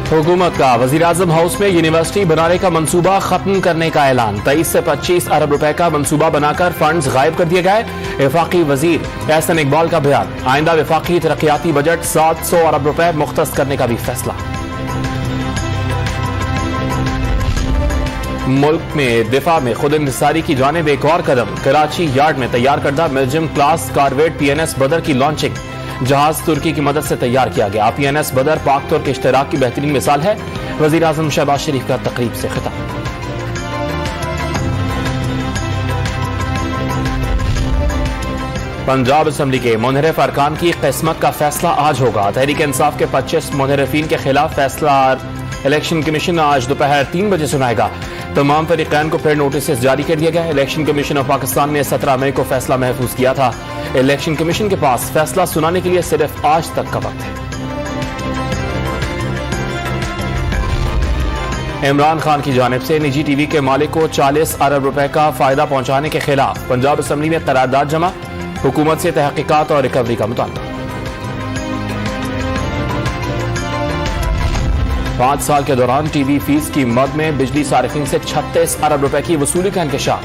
हुकूमत का वजीर-ए-आज़म हाउस में यूनिवर्सिटी बनाने का मंसूबा खत्म करने का ऐलान। 23 से 25 अरब रुपए का मंसूबा बनाकर फंड्स गायब कर दिए गए। वफाकी वजीर एहसन इकबाल का बयान। आइंदा वफाकी तरक्याती बजट 700 अरब रुपए मुख्तस करने का भी फैसला। मुल्क में दिफा में खुद इंहिसारी की जानिब एक और कदम। कराची यार्ड में तैयार करदा मिल्जिम क्लास कारवेट PNS बदर की लॉन्चिंग। जहाज तुर्की की मदद से तैयार किया गया। PNS बदर पाक तुर्क इश्तराक की बेहतरीन मिसाल है। वजीर आजम शहबाज शरीफ का तकरीब से खिताब। पंजाब असम्बली के मुनहरिफ अरकान की किस्मत का फैसला आज होगा। तहरीक इंसाफ के 25 मुनहरिफीन के खिलाफ फैसला इलेक्शन कमीशन आज दोपहर 3 बजे सुनाएगा। तमाम फरीकैन को फिर नोटिस जारी कर दिया गया। इलेक्शन कमीशन ऑफ पाकिस्तान ने 17 मई को फैसला महफूज किया था। इलेक्शन कमीशन के पास फैसला सुनाने के लिए सिर्फ आज तक का वक्त है। इमरान खान की जानिब से निजी टीवी के मालिक को 40 अरब रुपए का फायदा पहुंचाने के खिलाफ पंजाब असम्बली में करारदाद जमा। हुकूमत से तहकीकात और रिकवरी का मुतालबा। 5 साल के दौरान टीवी फीस की मद में बिजली सारिफिन से 36 अरब रुपए की वसूली का इंकशाफ।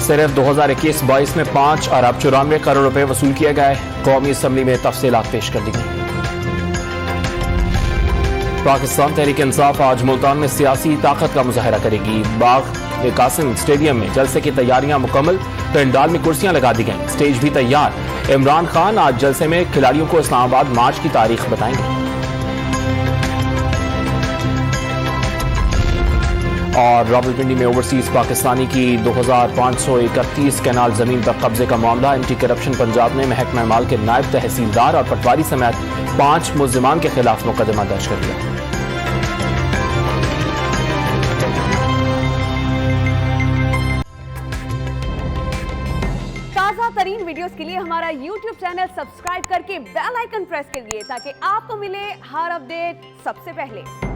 सिर्फ 2021-22 में 5 अरब 94 करोड़ रुपए वसूल किए गए। कौमी असम्बली में तफसीलात पेश कर दी गई। पाकिस्तान तहरीक इंसाफ आज मुल्तान में सियासी ताकत का मुजाहरा करेगी। बाग कासिम स्टेडियम में जलसे की तैयारियां मुकम्मल। पंडाल में कुर्सियां लगा दी गई। स्टेज भी तैयार। इमरान खान आज जलसे में खिलाड़ियों को इस्लामाबाद मार्च की तारीख बताएंगे। और रावलपिंडी में ओवरसीज पाकिस्तानी की 2531 कैनाल जमीन पर कब्जे का मामला। एंटी करप्शन पंजाब ने महकमा माल के नायब तहसीलदार और पटवारी समेत 5 मुल्जिमान के खिलाफ मुकदमा दर्ज कर दिया। ताज़ा तरीन वीडियोस के लिए हमारा YouTube चैनल सब्सक्राइब करके बेल आइकन प्रेस करिए ताकि आपको मिले हर अपडेट सबसे पहले।